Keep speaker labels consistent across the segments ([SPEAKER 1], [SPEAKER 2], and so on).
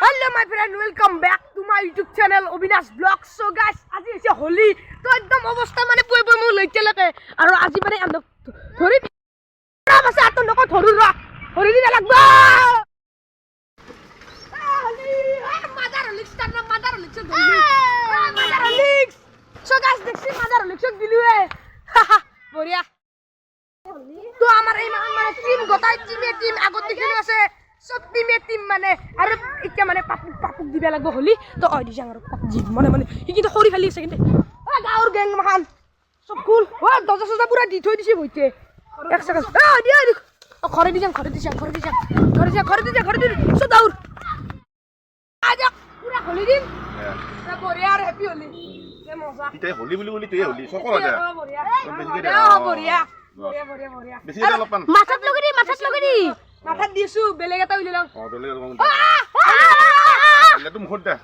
[SPEAKER 1] Hello my friend, welcome back to my YouTube channel Obinash Vlog. So guys, আজি হৈছে হোলি তো একদম অৱস্থা মানে পই মই লৈতে লাগে আৰু আজি মানে আমি ধৰি আছে আত নক ধৰু ৰ ধৰি দিলা লাগব মাদার লিক্স না mother leaks mother leaks so guys দেখছি মাদার লিক্স দিলুয়ে বঢ়িয়া তো আমার এই মানে টিম গোটাই টিম আগত দেখিলো আছে সব টিম মানে আৰু এতিয়া মানে পাপুক দিবা লাগব হলি তো অই দিছাং আৰু পাপুক মানে হি কিন্তু খৰি খালি আছে কিন্তু গাঁৱৰ গেং মাখান সব কুল ও দজা সজা পুৰা দি থৈ দিছে বইতে এক সেকেন্ড দিয়া খৰি দিছাং সব দাউৰ আজা পুৰা হলি দিন বঢ়িয়া আৰু হেপি হলি এ মজা
[SPEAKER 2] ইতে হলি বুলি তুই হলি সকল আছে
[SPEAKER 1] বঢ়িয়া
[SPEAKER 2] বেছি এটা লপান
[SPEAKER 1] মাথাত লগৰি মাথাত দিছো বেলেগ এটা উলি লং
[SPEAKER 2] বেলেগ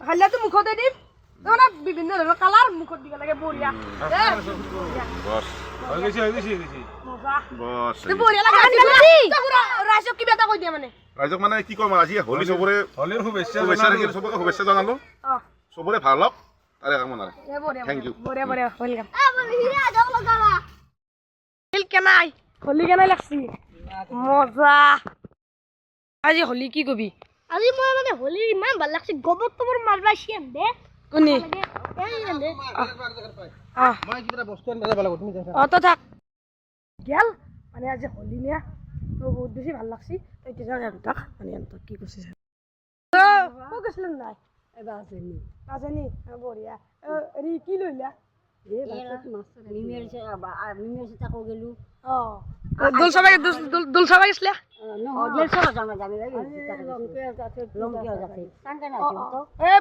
[SPEAKER 2] হাল্লাটো মুখত
[SPEAKER 1] দিম তোনা বিভিন্ন ধৰণৰ কালাৰ মুখত দিব লাগে বঢ়িয়া
[SPEAKER 2] বস হৈ গৈছে
[SPEAKER 1] মজা
[SPEAKER 2] বস
[SPEAKER 1] তে বঢ়িয়া লাগে ৰাইজক কিবা এটা কৈ দিয়া মানে
[SPEAKER 2] ৰাইজক মানে কি কম আজি হলি চবৰে
[SPEAKER 3] হলিৰ শুভেচ্ছা
[SPEAKER 2] চবকে শুভেচ্ছা জনালো চবৰে ভাল হওক আৰে কামনা থ্যাংক ইউ
[SPEAKER 1] বঢ়িয়া ওয়েলকাম কেনাই হলি কেনাই লাগছি মজা আজি হলি কি কবি
[SPEAKER 4] আজি মই মানে হলি ইমান ভাল লাগছে গবত তোৰ মাৰবা শিয়াম দে
[SPEAKER 1] কোনি
[SPEAKER 3] মই কিবা বস্তু আনি যাব লাগিব তুমি যা
[SPEAKER 1] তো থাক গেল মানে আজি হলি নিয়া তো বহুত বেছি ভাল লাগছি তই তেতিয়া তাক মানে তই কি কৈছিস তো কো গৈছিল নাই এবা আছেনি বঢ়িয়া ৰি কি লইলা দোল চাবা গেছলা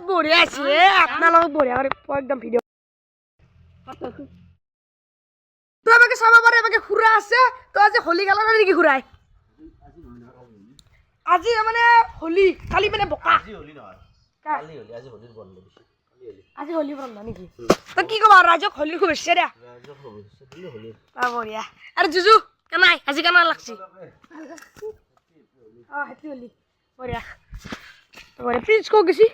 [SPEAKER 1] বঢ়িয়া আছে আপোনালোক বঢ়িয়া কৰি একদম ভিডিঅ' তো এবাকে চাব পাৰে এবাকে খুৰা আছে তো আজি হলি গালা নেকি খুৰাই আজি মানে হলি কালি মানে বোকা আজি হলি বন্ধ নেকি তো কি কবা ৰাজক হলিৰ শুভেচ্ছা দিয়া বঢ়িয়া আৰু জুজু কেনাই আজি কেনা লাগছি হেপি হলি বঢ়িয়া তো বঢ়িয়া প্ৰিন্স কো গেছি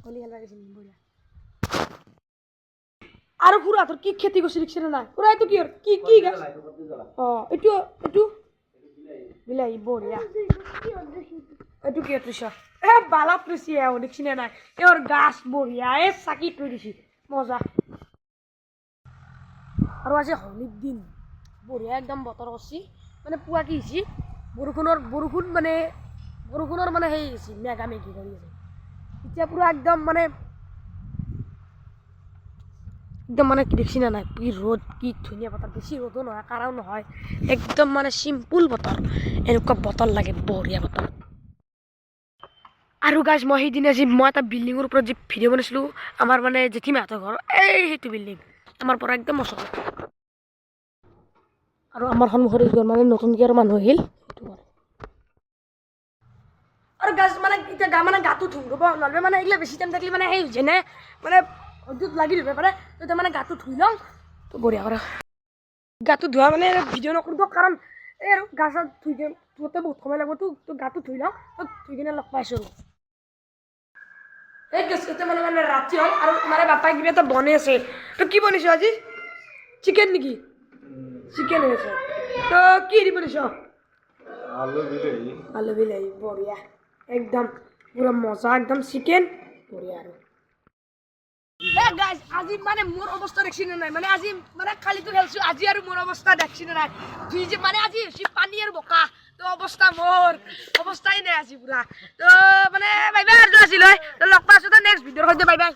[SPEAKER 1] হলি খেলা গেছি বঢ়িয়া আৰু খুৰা তোৰ কি খেতি কৰিছে লিখছে নাই খুৰা এইটো কি গাছ এইটো বিলাহী বঢ়িয়া এইটো কি তুইছ বালা তুইছি দেখছি নাই এওর গাছ বঢ়িয়া চাকি থৈ দিছি মজা আৰু আজি হলিৰ দিন বঢ়িয়া একদম বতৰ কৰছি মানে পুৱা কি হৈছে বৰষুণ মানে সেই হৈছে মেঘামেঘি কৰি আছে এতিয়া পুৰা একদম মানে কি দেখছি নাই কি ৰ'দ কি ধুনীয়া বতৰ বেছি ৰ'দো নহয় কাৰাও নহয় একদম মানে চিম্পুল বতৰ এনেকুৱা বতৰ লাগে বঢ়িয়া বতৰ আৰু গাইজ মই সেইদিনা মই এটা বিল্ডিঙৰ ওপৰত যে ভিডিঅ' বনাইছিলোঁ আমাৰ মানে জেঠীমাহঁতৰ ঘৰ সেইটো বিল্ডিং আমাৰ পৰা একদম ওচৰত আৰু আমাৰ সন্মুখত মানে নতুনকৈ আৰু মানুহ আহিল সেইটো ঘৰ আৰু গাছ মানে এতিয়া মানে গাটো ধুব নহ'লে মানে এইগিলা বেছি টাইম থাকিলে মানে সেই যেনে মানে হয়তো লাগি ধৰিব পাৰে তেতিয়া মানে গাটো ধুই লওঁ তো বঢ়িয়া কৰে গাটো ধোৱা মানে ভিডিঅ' নকৰোঁ কাৰণ এই আৰু গা চা ধুওঁতে বহুত সময় লাগিব তো গাটো ধুই লওঁ তো ধুই কিনে লগ পাইছোঁ এই গেছতে মানে ৰাতি হ'ল আৰু মানে বাপাই কিবা এটা বনাই আছে তো কি বনাইছ আজি চিকেন নেকি চিকেন হৈছে তো কি দি বনাইছ আলু বিলাহী বঢ়িয়া একদম পুৰা মজা একদম চিকেন বঢ়িয়া আৰু গাইজ আজি মানে মোৰ অৱস্থা দেখছি নাই মানে আজি মানে খালিটো খেলছো আজি আৰু মোৰ অৱস্থা দেখছি নাই মানে আজি হৈছে পানী আৰু বোকা তো মোৰ অৱস্থাই নাই আজি পুৰা তো মানে বাই বাই আৰু আছিল লগ পাইছোঁ তো নেক্সট ভিডিঅ'ৰ সৈতে বাই বাই